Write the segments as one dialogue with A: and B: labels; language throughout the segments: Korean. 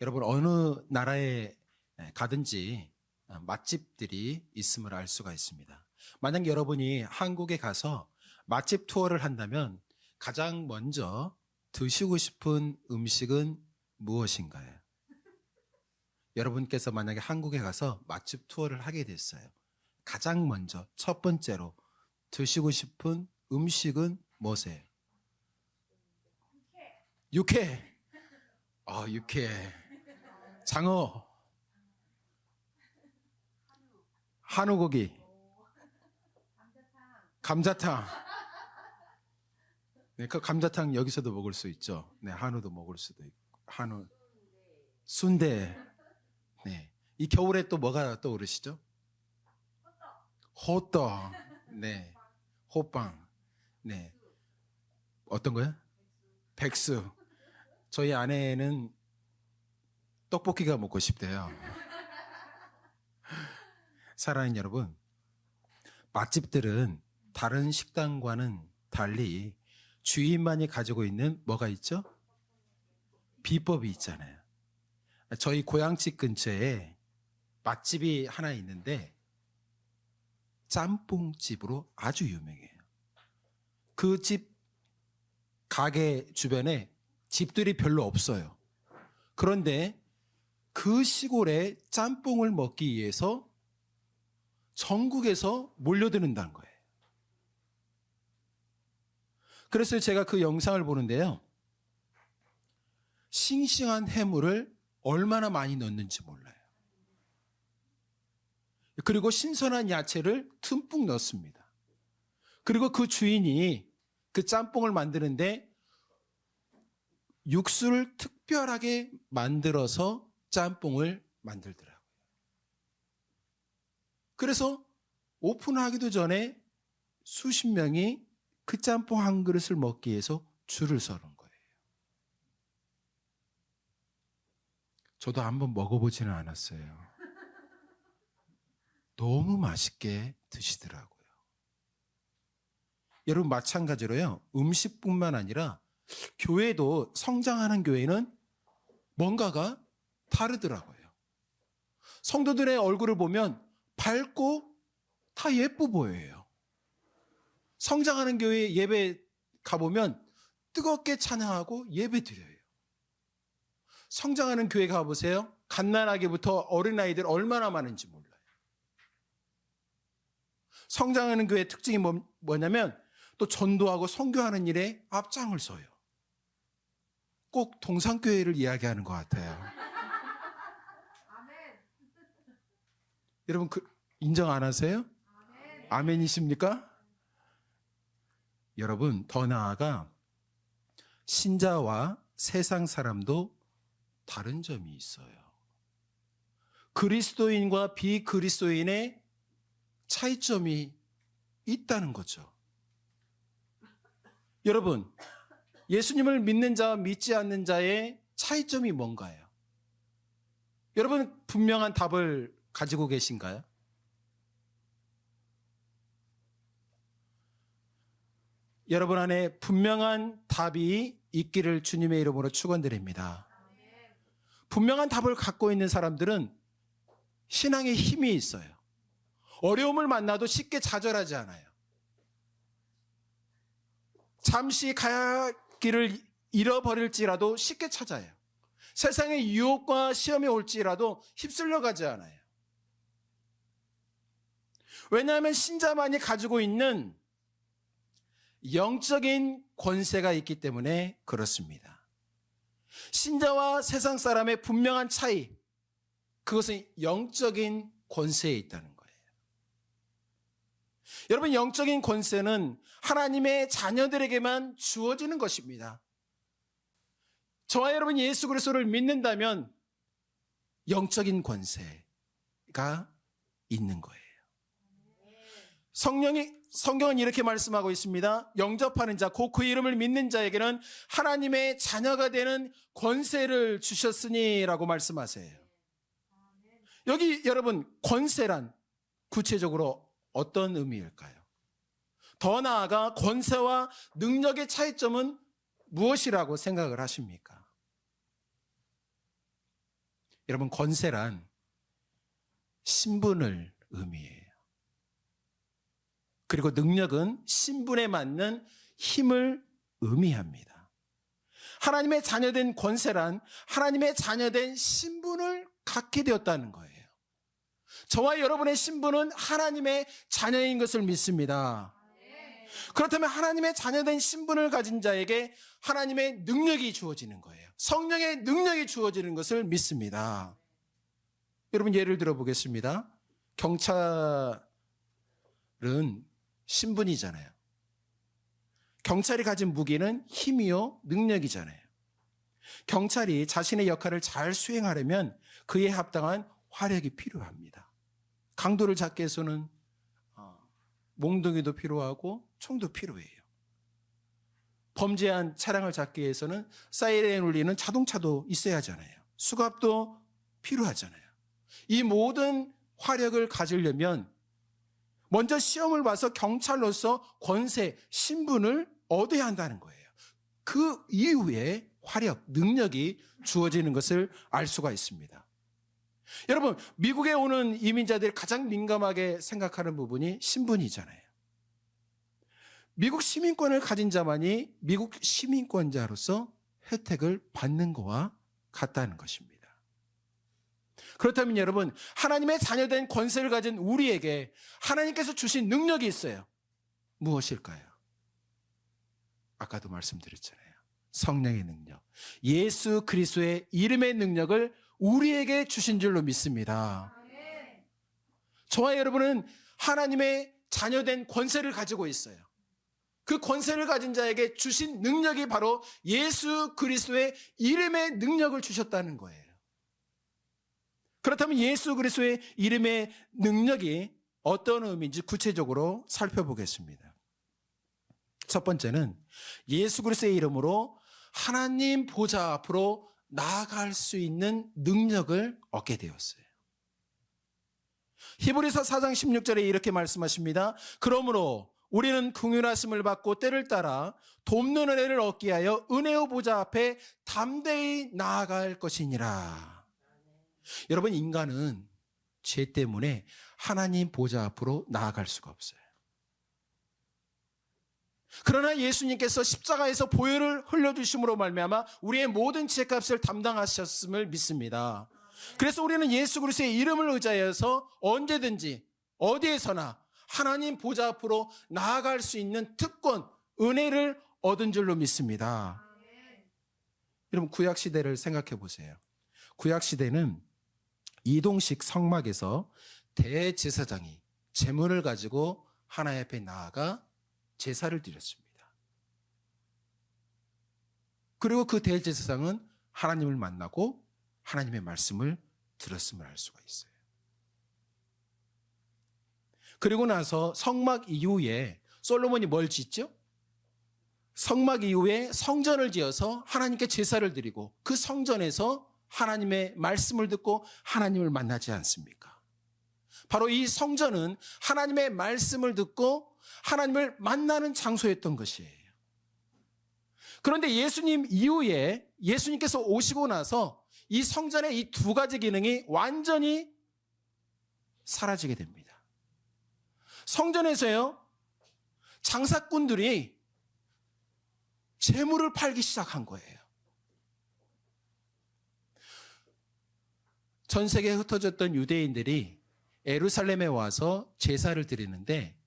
A: 여러분 어느 나라에 가든지 맛집들이 있음을 알 수가 있습니다. 만약 여러분이 한국에 가서 맛집 투어를 한다면 가장 먼저 드시고 싶은 음식은 무엇인가요? 여러분께서 만약에 한국에 가서 맛집 투어를 하게 됐어요. 가장 먼저 첫 번째로 드시고 싶은 음식은 뭐세요? 육회. 육회. 장어. 한우고기. 감자탕. 네, 그 감자탕 여기서도 먹을 수 있죠. 네, 한우도 먹을 수도 있고. 한우. 순대. 네. 이 겨울에 또 뭐가 떠오르시죠? 호떡. 네. 호빵. 네. 어떤 거요? 백수. 저희 아내는 떡볶이가 먹고 싶대요. 사랑하는 여러분, 맛집들은 다른 식당과는 달리 주인만이 가지고 있는 뭐가 있죠? 비법이 있잖아요. 저희 고향집 근처에 맛집이 하나 있는데 짬뽕집으로 아주 유명해요. 그 집 가게 주변에 집들이 별로 없어요. 그런데 그 시골에 짬뽕을 먹기 위해서 전국에서 몰려드는다는 거예요. 그래서 제가 그 영상을 보는데요. 싱싱한 해물을 얼마나 많이 넣는지 몰라요. 그리고 신선한 야채를 듬뿍 넣습니다. 그리고 그 주인이 그 짬뽕을 만드는데 육수를 특별하게 만들어서 짬뽕을 만들더라고요. 그래서 오픈하기도 전에 수십 명이 그 짬뽕 한 그릇을 먹기 위해서 줄을 서는 거예요. 저도 한번 먹어보지는 않았어요. 너무 맛있게 드시더라고요. 여러분 마찬가지로요. 음식뿐만 아니라 교회도 성장하는 교회는 뭔가가 다르더라고요. 성도들의 얼굴을 보면 밝고 다 예뻐 보여요. 성장하는 교회 예배 가보면 뜨겁게 찬양하고 예배 드려요. 성장하는 교회 가보세요. 갓난아기부터 어린아이들 얼마나 많은지 몰라요. 성장하는 교회의 특징이 뭐냐면 또 전도하고 선교하는 일에 앞장을 서요. 꼭 동산교회를 이야기하는 것 같아요. 여러분 인정 안 하세요? 아멘이십니까? 여러분 더 나아가 신자와 세상 사람도 다른 점이 있어요. 그리스도인과 비그리스도인의 차이점이 있다는 거죠. 여러분 예수님을 믿는 자와 믿지 않는 자의 차이점이 뭔가요? 여러분 분명한 답을 가지고 계신가요? 여러분 안에 분명한 답이 있기를 주님의 이름으로 축원드립니다. 분명한 답을 갖고 있는 사람들은 신앙에 힘이 있어요. 어려움을 만나도 쉽게 좌절하지 않아요. 잠시 가야 할 길을 잃어버릴지라도 쉽게 찾아요. 세상의 유혹과 시험이 올지라도 휩쓸려 가지 않아요. 왜냐하면 신자만이 가지고 있는 영적인 권세가 있기 때문에 그렇습니다. 신자와 세상 사람의 분명한 차이, 그것은 영적인 권세에 있다는 거예요. 여러분 영적인 권세는 하나님의 자녀들에게만 주어지는 것입니다. 저와 여러분 예수 그리스도를 믿는다면 영적인 권세가 있는 거예요. 성경은 이렇게 말씀하고 있습니다. 영접하는 자, 곧 그 이름을 믿는 자에게는 하나님의 자녀가 되는 권세를 주셨으니라고 말씀하세요. 여기 여러분 권세란 구체적으로 어떤 의미일까요? 더 나아가 권세와 능력의 차이점은 무엇이라고 생각을 하십니까? 여러분, 권세란 신분을 의미해요. 그리고 능력은 신분에 맞는 힘을 의미합니다. 하나님의 자녀된 권세란 하나님의 자녀된 신분을 갖게 되었다는 거예요. 저와 여러분의 신분은 하나님의 자녀인 것을 믿습니다. 그렇다면 하나님의 자녀된 신분을 가진 자에게 하나님의 능력이 주어지는 거예요. 성령의 능력이 주어지는 것을 믿습니다. 여러분, 예를 들어보겠습니다. 경찰은 신분이잖아요. 경찰이 가진 무기는 힘이요 능력이잖아요. 경찰이 자신의 역할을 잘 수행하려면 그에 합당한 화력이 필요합니다. 강도를 잡기 위해서는 몽둥이도 필요하고 총도 필요해요. 범죄한 차량을 잡기 위해서는 사이렌 울리는 자동차도 있어야 하잖아요. 수갑도 필요하잖아요. 이 모든 화력을 가지려면 먼저 시험을 봐서 경찰로서 권세, 신분을 얻어야 한다는 거예요. 그 이후에 화력, 능력이 주어지는 것을 알 수가 있습니다. 여러분, 미국에 오는 이민자들이 가장 민감하게 생각하는 부분이 신분이잖아요. 미국 시민권을 가진 자만이 미국 시민권자로서 혜택을 받는 것과 같다는 것입니다. 그렇다면 여러분, 하나님의 자녀된 권세를 가진 우리에게 하나님께서 주신 능력이 있어요. 무엇일까요? 아까도 말씀드렸잖아요. 성령의 능력, 예수 그리스도의 이름의 능력을 우리에게 주신 줄로 믿습니다. 저와 여러분은 하나님의 자녀된 권세를 가지고 있어요. 그 권세를 가진 자에게 주신 능력이 바로 예수 그리스도의 이름의 능력을 주셨다는 거예요. 그렇다면 예수 그리스도의 이름의 능력이 어떤 의미인지 구체적으로 살펴보겠습니다. 첫 번째는 예수 그리스도의 이름으로 하나님 보좌 앞으로 나아갈 수 있는 능력을 얻게 되었어요. 히브리서 4장 16절에 이렇게 말씀하십니다. 그러므로 우리는 긍휼하심을 받고 때를 따라 돕는 은혜를 얻기 위하여 은혜의 보좌 앞에 담대히 나아갈 것이니라. 여러분, 인간은 죄 때문에 하나님 보좌 앞으로 나아갈 수가 없어요. 그러나 예수님께서 십자가에서 보혈을 흘려주심으로 말미암아 우리의 모든 죄값을 담당하셨음을 믿습니다. 그래서 우리는 예수 그리스도의 이름을 의지하여서 언제든지 어디에서나 하나님 보좌 앞으로 나아갈 수 있는 특권, 은혜를 얻은 줄로 믿습니다. 여러분, 구약시대를 생각해 보세요. 구약시대는 이동식 성막에서 대제사장이 제물을 가지고 하나님 앞에 나아가 제사를 드렸습니다. 그리고 그 대제사장은 하나님을 만나고 하나님의 말씀을 들었음을 알 수가 있어요. 그리고 나서 성막 이후에 솔로몬이 뭘 짓죠? 성막 이후에 성전을 지어서 하나님께 제사를 드리고 그 성전에서 하나님의 말씀을 듣고 하나님을 만나지 않습니까? 바로 이 성전은 하나님의 말씀을 듣고 하나님을 만나는 장소였던 것이에요. 그런데 예수님 이후에 예수님께서 오시고 나서 이 성전의 이 두 가지 기능이 완전히 사라지게 됩니다. 성전에서요, 장사꾼들이 재물을 팔기 시작한 거예요. 전 세계에 흩어졌던 유대인들이 예루살렘에 와서 제사를 드리는데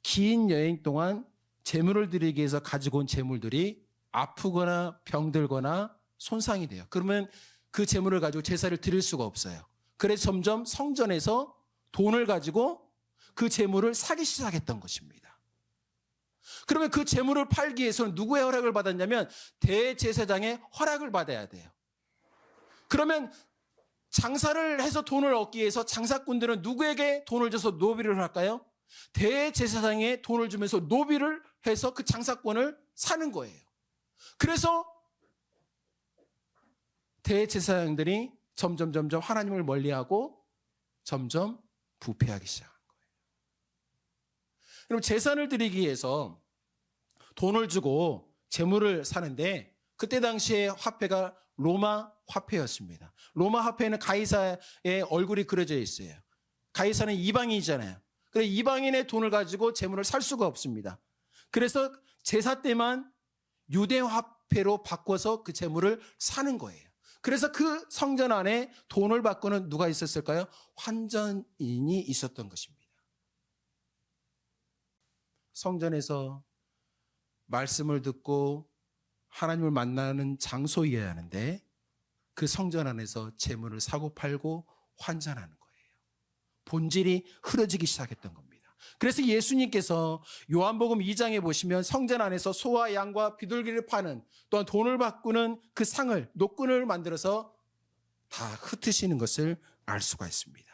A: 긴 여행 동안 제물을 드리기 위해서 가지고 온 제물들이 아프거나 병들거나 손상이 돼요. 그러면 그 제물을 가지고 제사를 드릴 수가 없어요. 그래서 점점 성전에서 돈을 가지고 그 제물을 사기 시작했던 것입니다. 그러면 그 제물을 팔기 위해서는 누구의 허락을 받았냐면 대제사장의 허락을 받아야 돼요. 그러면 장사를 해서 돈을 얻기 위해서 장사꾼들은 누구에게 돈을 줘서 노비를 할까요? 대제사장에 돈을 주면서 노비를 해서 그 장사권을 사는 거예요. 그래서 대제사장들이 점점 하나님을 멀리하고 점점 부패하기 시작한 거예요. 그럼 제사를 드리기 위해서 돈을 주고 제물을 사는데 그때 당시에 화폐가 로마 화폐였습니다. 로마 화폐에는 가이사의 얼굴이 그려져 있어요. 가이사는 이방인이잖아요. 그래서 이방인의 돈을 가지고 재물을 살 수가 없습니다. 그래서 제사 때만 유대 화폐로 바꿔서 그 재물을 사는 거예요. 그래서 그 성전 안에 돈을 바꾸는 누가 있었을까요? 환전인이 있었던 것입니다. 성전에서 말씀을 듣고 하나님을 만나는 장소이어야 하는데 그 성전 안에서 재물을 사고 팔고 환전하는 거예요. 본질이 흐려지기 시작했던 겁니다. 그래서 예수님께서 요한복음 2장에 보시면 성전 안에서 소와 양과 비둘기를 파는, 또한 돈을 바꾸는 그 상을, 노끈을 만들어서 다 흩으시는 것을 알 수가 있습니다.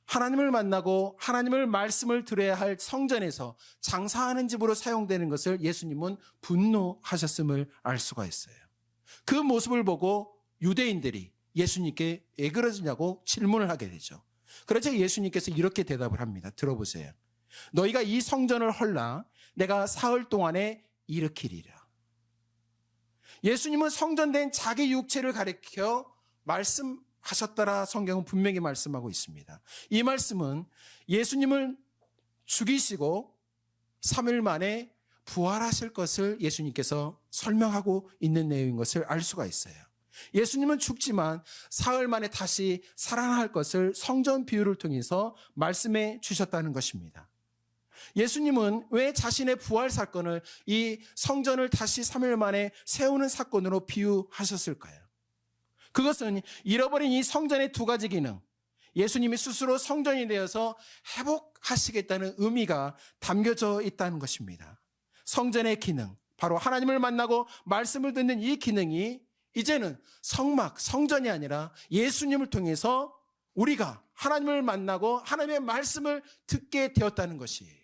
A: 하나님을 만나고 하나님을 말씀을 들어야 할 성전에서 장사하는 집으로 사용되는 것을 예수님은 분노하셨음을 알 수가 있어요. 그 모습을 보고 유대인들이 예수님께 왜 그러느냐고 질문을 하게 되죠. 그래서 예수님께서 이렇게 대답을 합니다. 들어보세요. 너희가 이 성전을 헐라 내가 사흘 동안에 일으키리라. 예수님은 성전된 자기 육체를 가리켜 말씀하셨더라 성경은 분명히 말씀하고 있습니다. 이 말씀은 예수님을 죽이시고 3일 만에 부활하실 것을 예수님께서 설명하고 있는 내용인 것을 알 수가 있어요. 예수님은 죽지만 사흘 만에 다시 살아날 것을 성전 비유를 통해서 말씀해 주셨다는 것입니다. 예수님은 왜 자신의 부활 사건을 이 성전을 다시 3일 만에 세우는 사건으로 비유하셨을까요? 그것은 잃어버린 이 성전의 두 가지 기능, 예수님이 스스로 성전이 되어서 회복하시겠다는 의미가 담겨져 있다는 것입니다. 성전의 기능, 바로 하나님을 만나고 말씀을 듣는 이 기능이 이제는 성막, 성전이 아니라 예수님을 통해서 우리가 하나님을 만나고 하나님의 말씀을 듣게 되었다는 것이에요.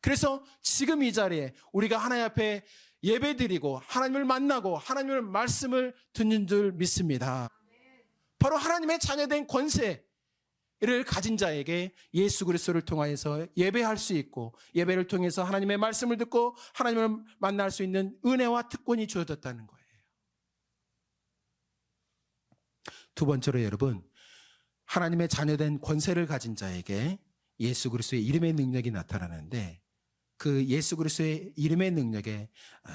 A: 그래서 지금 이 자리에 우리가 하나님 앞에 예배드리고 하나님을 만나고 하나님의 말씀을 듣는 줄 믿습니다. 바로 하나님의 자녀된 권세를 가진 자에게 예수 그리스도를 통하여서 예배할 수 있고 예배를 통해서 하나님의 말씀을 듣고 하나님을 만날 수 있는 은혜와 특권이 주어졌다는 거예요. 두 번째로 여러분, 하나님의 자녀된 권세를 가진 자에게 예수 그리스도의 이름의 능력이 나타나는데 그 예수 그리스도의 이름의 능력의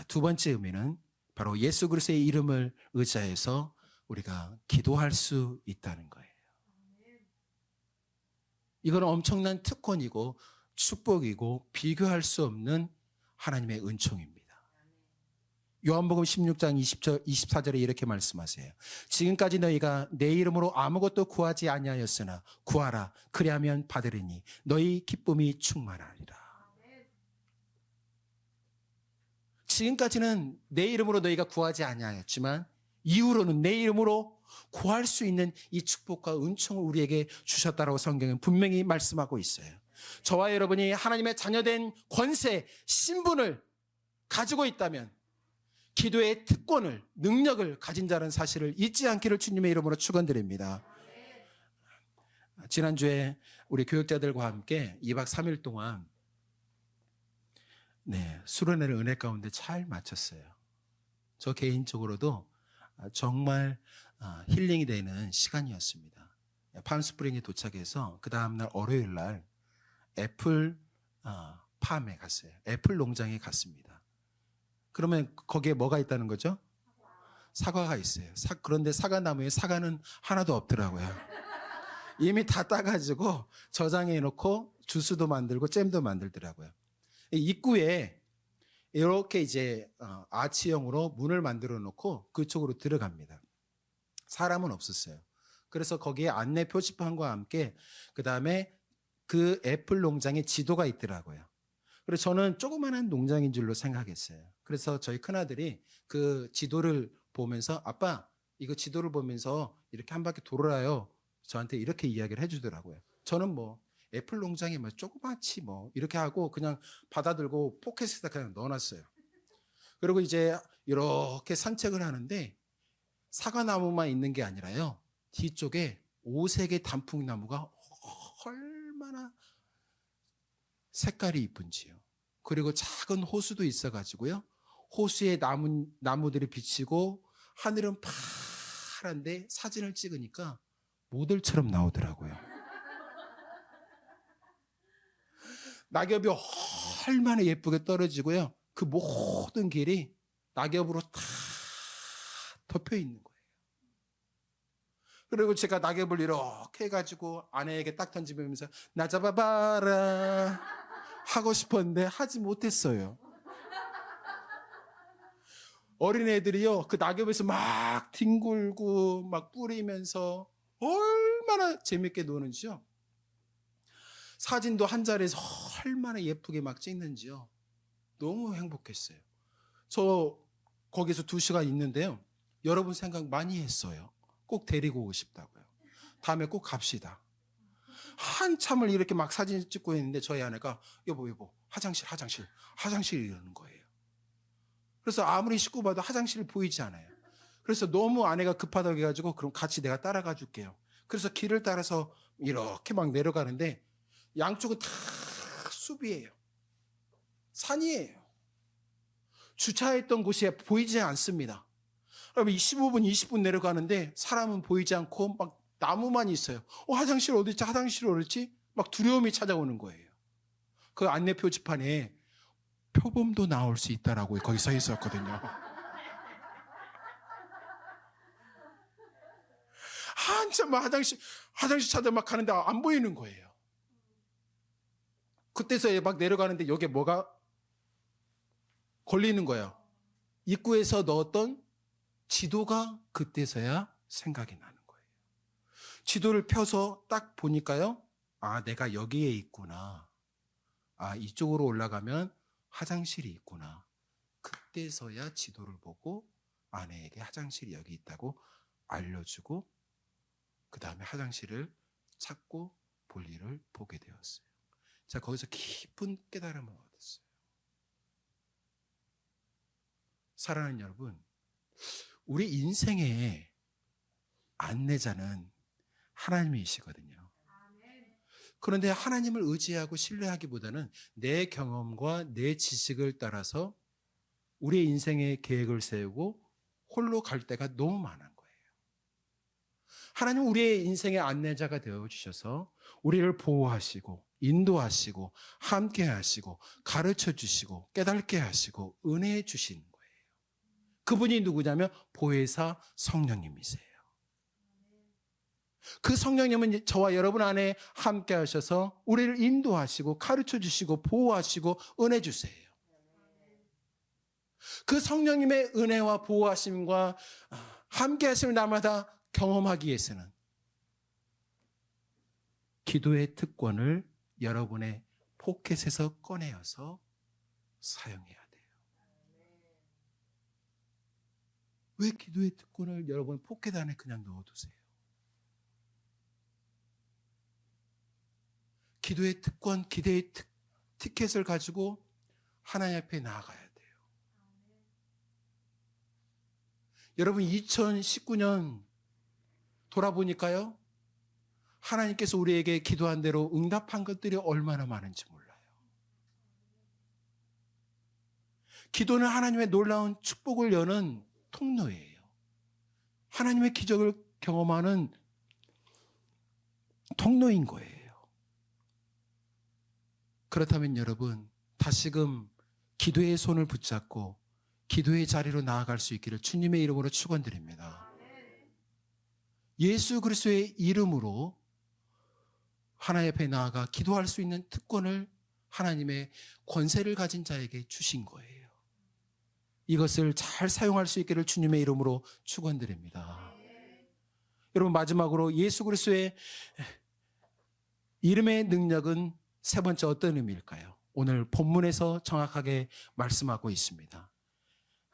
A: 두 번째 의미는 바로 예수 그리스도의 이름을 의지해서 우리가 기도할 수 있다는 거예요. 이건 엄청난 특권이고 축복이고 비교할 수 없는 하나님의 은총입니다. 요한복음 16장 24절에 이렇게 말씀하세요. 지금까지 너희가 내 이름으로 아무것도 구하지 아니하였으나 구하라 그리하면 받으리니 너희 기쁨이 충만하리라. 지금까지는 내 이름으로 너희가 구하지 아니하였지만 이후로는 내 이름으로 구할 수 있는 이 축복과 은총을 우리에게 주셨다라고 성경은 분명히 말씀하고 있어요. 저와 여러분이 하나님의 자녀된 권세, 신분을 가지고 있다면 기도의 특권을, 능력을 가진 자라는 사실을 잊지 않기를 주님의 이름으로 축원드립니다. 지난주에 우리 교육자들과 함께 2박 3일 동안 수련회를 은혜 가운데 잘 마쳤어요. 저 개인적으로도 정말 힐링이 되는 시간이었습니다. 팜스프링에 도착해서 그 다음날 월요일 날 애플 팜에 갔어요. 애플 농장에 갔습니다. 그러면 거기에 뭐가 있다는 거죠? 사과가 있어요. 그런데 사과나무에 사과는 하나도 없더라고요. 이미 다 따가지고 저장해 놓고 주스도 만들고 잼도 만들더라고요. 입구에 이렇게 이제 아치형으로 문을 만들어 놓고 그쪽으로 들어갑니다. 사람은 없었어요. 그래서 거기에 안내 표지판과 함께 그 다음에 그 애플 농장의 지도가 있더라고요. 그래서 저는 조그마한 농장인 줄로 생각했어요. 그래서 저희 큰아들이 그 지도를 보면서 아빠 이거 지도를 보면서 이렇게 한 바퀴 돌아요. 저한테 이렇게 이야기를 해주더라고요. 저는 뭐 애플 농장이 뭐 조그맣지 뭐 이렇게 하고 그냥 받아들고 포켓에다 그냥 넣어놨어요. 그리고 이제 이렇게 산책을 하는데 사과나무만 있는 게 아니라요. 뒤쪽에 5색의 단풍나무가 얼마나 색깔이 이쁜지요. 그리고 작은 호수도 있어가지고요. 호수에 나무들이 비치고 하늘은 파란데 사진을 찍으니까 모델처럼 나오더라고요. 낙엽이 얼마나 예쁘게 떨어지고요. 그 모든 길이 낙엽으로 다 덮여 있는 거예요. 그리고 제가 낙엽을 이렇게 해가지고 아내에게 딱 던지면서 나 잡아봐라 하고 싶었는데 하지 못했어요. 어린애들이요, 그 낙엽에서 막 뒹굴고 막 뿌리면서 얼마나 재밌게 노는지요. 사진도 한 자리에서 얼마나 예쁘게 막 찍는지요. 너무 행복했어요. 저 거기서 2시간 있는데요. 여러분 생각 많이 했어요. 꼭 데리고 오고 싶다고요. 다음에 꼭 갑시다. 한참을 이렇게 막 사진 찍고 있는데 저희 아내가 여보 화장실 이러는 거예요. 그래서 아무리 식구 봐도 화장실이 보이지 않아요. 그래서 너무 아내가 급하다고 해가지고 그럼 같이 내가 따라가 줄게요. 그래서 길을 따라서 이렇게 막 내려가는데 양쪽은 다 숲이에요. 산이에요. 주차했던 곳이 보이지 않습니다. 그러면 15분, 20분 내려가는데 사람은 보이지 않고 막 나무만 있어요. 화장실 어디 있지? 화장실 어디 있지? 막 두려움이 찾아오는 거예요. 그 안내 표지판에 표범도 나올 수 있다라고 거기 써 있었거든요. 한참 막 화장실 찾아 막 가는데 안 보이는 거예요. 그때서야 막 내려가는데 여기에 뭐가 걸리는 거예요. 입구에서 넣었던 지도가 그때서야 생각이 나는 거예요. 지도를 펴서 딱 보니까요. 아, 내가 여기에 있구나. 아, 이쪽으로 올라가면 화장실이 있구나. 그때서야 지도를 보고 아내에게 화장실이 여기 있다고 알려주고 그 다음에 화장실을 찾고 볼일을 보게 되었어요. 자, 거기서 깊은 깨달음을 얻었어요. 사랑하는 여러분, 우리 인생의 안내자는 하나님이시거든요. 그런데 하나님을 의지하고 신뢰하기보다는 내 경험과 내 지식을 따라서 우리의 인생의 계획을 세우고 홀로 갈 때가 너무 많은 거예요. 하나님은 우리의 인생의 안내자가 되어주셔서 우리를 보호하시고 인도하시고 함께 하시고 가르쳐 주시고 깨닫게 하시고 은혜 주시는 거예요. 그분이 누구냐면 보혜사 성령님이세요. 그 성령님은 저와 여러분 안에 함께 하셔서 우리를 인도하시고 가르쳐 주시고 보호하시고 은혜 주세요. 그 성령님의 은혜와 보호하심과 함께 하심을 날마다 경험하기 위해서는 기도의 특권을 여러분의 포켓에서 꺼내어서 사용해야 돼요. 왜 기도의 특권을 여러분 포켓 안에 그냥 넣어두세요? 기도의 특권, 기도의 티켓을 가지고 하나님 앞에 나아가야 돼요. 여러분 2019년 돌아보니까요. 하나님께서 우리에게 기도한 대로 응답한 것들이 얼마나 많은지 몰라요. 기도는 하나님의 놀라운 축복을 여는 통로예요. 하나님의 기적을 경험하는 통로인 거예요. 그렇다면 여러분 다시금 기도의 손을 붙잡고 기도의 자리로 나아갈 수 있기를 주님의 이름으로 축원드립니다. 예수 그리스도의 이름으로 하나님 앞에 나아가 기도할 수 있는 특권을 하나님의 권세를 가진 자에게 주신 거예요. 이것을 잘 사용할 수 있기를 주님의 이름으로 축원드립니다. 여러분 마지막으로 예수 그리스도의 이름의 능력은 세 번째 어떤 의미일까요? 오늘 본문에서 정확하게 말씀하고 있습니다.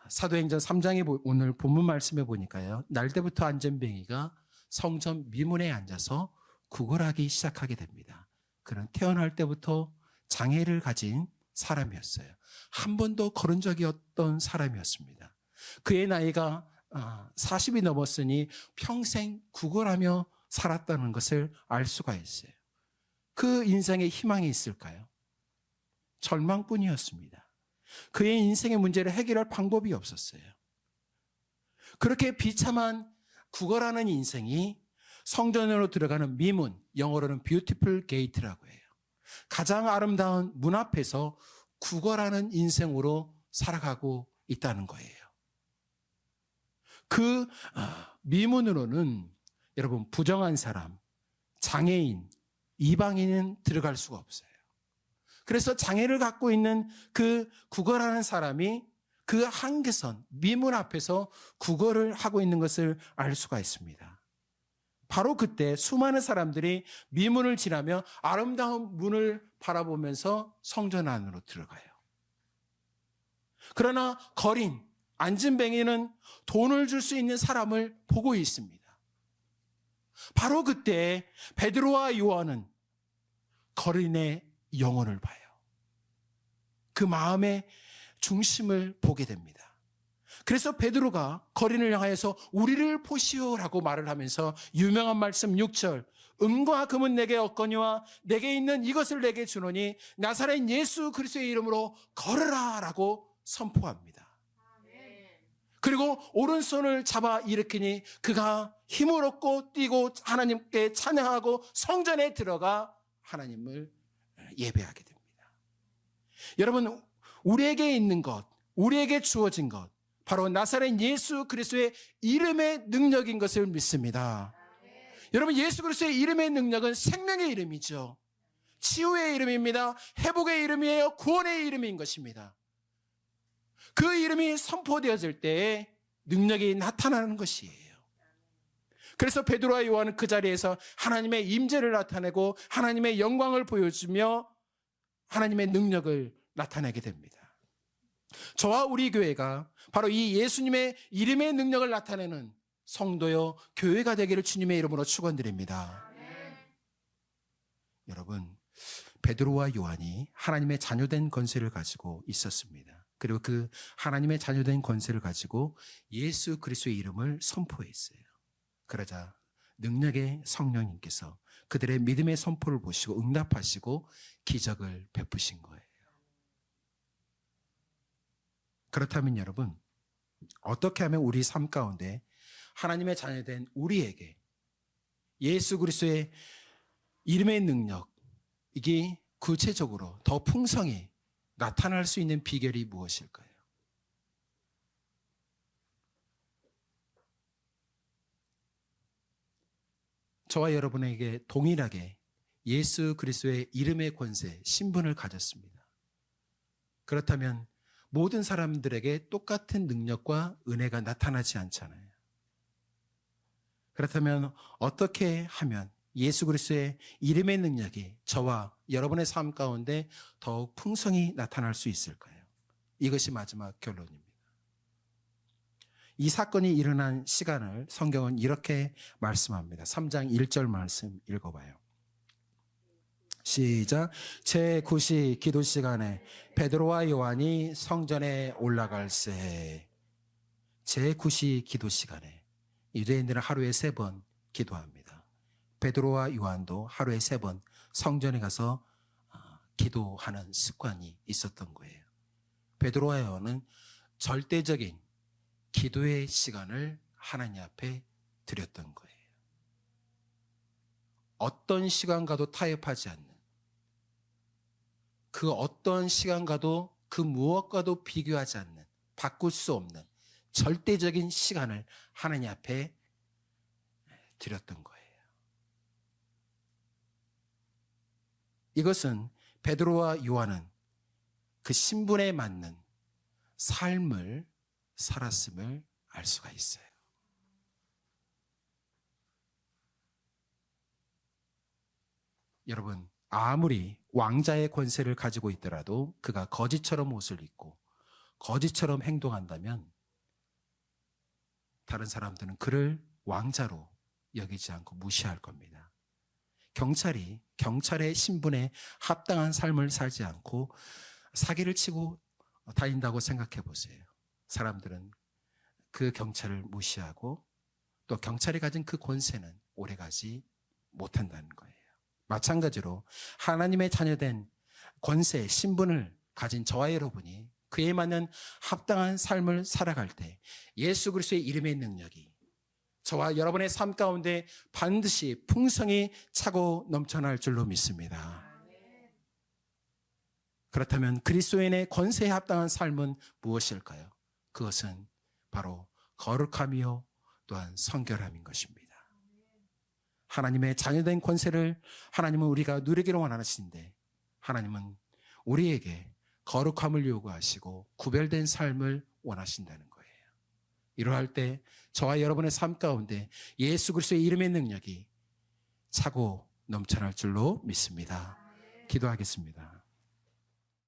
A: 사도행전 3장에 오늘 본문 말씀해 보니까요. 날 때부터 안전뱅이가 성전 미문에 앉아서 구걸하기 시작하게 됩니다. 그는 태어날 때부터 장애를 가진 사람이었어요. 한 번도 걸은 적이 없던 사람이었습니다. 그의 나이가 40이 넘었으니 평생 구걸하며 살았다는 것을 알 수가 있어요. 그 인생에 희망이 있을까요? 절망뿐이었습니다. 그의 인생의 문제를 해결할 방법이 없었어요. 그렇게 비참한 구걸하는 인생이 성전으로 들어가는 미문, 영어로는 뷰티풀 게이트라고 해요. 가장 아름다운 문 앞에서 구걸하는 인생으로 살아가고 있다는 거예요. 그 미문으로는 여러분 부정한 사람, 장애인, 이방인은 들어갈 수가 없어요. 그래서 장애를 갖고 있는 그 구걸하는 사람이 그 한계선, 미문 앞에서 구걸을 하고 있는 것을 알 수가 있습니다. 바로 그때 수많은 사람들이 미문을 지나며 아름다운 문을 바라보면서 성전 안으로 들어가요. 그러나 거린, 안진뱅이는 돈을 줄 수 있는 사람을 보고 있습니다. 바로 그때 베드로와 요한은 거린의 영혼을 봐요. 그 마음의 중심을 보게 됩니다. 그래서 베드로가 거린을 향하여서 우리를 보시오라고 말을 하면서 유명한 말씀 6절, 은과 금은 내게 없거니와 내게 있는 이것을 내게 주노니 나사렛 예수 그리스도의 이름으로 걸으라 라고 선포합니다. 그리고 오른손을 잡아 일으키니 그가 힘을 얻고 뛰고 하나님께 찬양하고 성전에 들어가 하나님을 예배하게 됩니다. 여러분, 우리에게 있는 것, 우리에게 주어진 것, 바로 나사렛 예수 그리스도의 이름의 능력인 것을 믿습니다. 여러분, 예수 그리스도의 이름의 능력은 생명의 이름이죠. 치유의 이름입니다. 회복의 이름이에요. 구원의 이름인 것입니다. 그 이름이 선포되어질 때에 능력이 나타나는 것이에요. 그래서 베드로와 요한은 그 자리에서 하나님의 임재를 나타내고 하나님의 영광을 보여주며 하나님의 능력을 나타내게 됩니다. 저와 우리 교회가 바로 이 예수님의 이름의 능력을 나타내는 성도요 교회가 되기를 주님의 이름으로 축원드립니다. 여러분, 베드로와 요한이 하나님의 자녀된 권세를 가지고 있었습니다. 그리고 그 하나님의 자녀된 권세를 가지고 예수 그리스도의 이름을 선포했어요. 그러자 능력의 성령님께서 그들의 믿음의 선포를 보시고 응답하시고 기적을 베푸신 거예요. 그렇다면 여러분, 어떻게 하면 우리 삶 가운데 하나님의 자녀된 우리에게 예수 그리스도의 이름의 능력, 이게 구체적으로 더 풍성히 나타날 수 있는 비결이 무엇일까요? 저와 여러분에게 동일하게 예수 그리스도의 이름의 권세, 신분을 가졌습니다. 그렇다면 모든 사람들에게 똑같은 능력과 은혜가 나타나지 않잖아요. 그렇다면 어떻게 하면 예수 그리스도의 이름의 능력이 저와 여러분의 삶 가운데 더욱 풍성히 나타날 수 있을까요? 이것이 마지막 결론입니다. 이 사건이 일어난 시간을 성경은 이렇게 말씀합니다. 3장 1절 말씀 읽어봐요. 시작. 제9시 기도 시간에 베드로와 요한이 성전에 올라갈새. 제9시 기도 시간에 유대인들은 하루에 3번 기도합니다. 베드로와 요한도 하루에 3번 성전에 가서 기도하는 습관이 있었던 거예요. 베드로와 요한은 절대적인 기도의 시간을 하나님 앞에 드렸던 거예요. 어떤 시간과도 타협하지 않는, 그 어떤 시간과도 그 무엇과도 비교하지 않는, 바꿀 수 없는 절대적인 시간을 하나님 앞에 드렸던 거예요. 이것은 베드로와 요한은 그 신분에 맞는 삶을 살았음을 알 수가 있어요. 여러분, 아무리 왕자의 권세를 가지고 있더라도 그가 거지처럼 옷을 입고 거지처럼 행동한다면 다른 사람들은 그를 왕자로 여기지 않고 무시할 겁니다. 경찰의 신분에 합당한 삶을 살지 않고 사기를 치고 다닌다고 생각해 보세요. 사람들은 그 경찰을 무시하고 또 경찰이 가진 그 권세는 오래가지 못한다는 거예요. 마찬가지로 하나님의 자녀된 권세, 신분을 가진 저와 여러분이 그에 맞는 합당한 삶을 살아갈 때 예수 그리스도의 이름의 능력이 저와 여러분의 삶 가운데 반드시 풍성히 차고 넘쳐날 줄로 믿습니다. 그렇다면 그리스도인의 권세에 합당한 삶은 무엇일까요? 그것은 바로 거룩함이요 또한 성결함인 것입니다. 하나님의 자녀된 권세를 하나님은 우리가 누리기를 원하시는데 하나님은 우리에게 거룩함을 요구하시고 구별된 삶을 원하신다는 거예요. 이러할 때 저와 여러분의 삶 가운데 예수 그리스도의 이름의 능력이 차고 넘쳐날 줄로 믿습니다. 기도하겠습니다.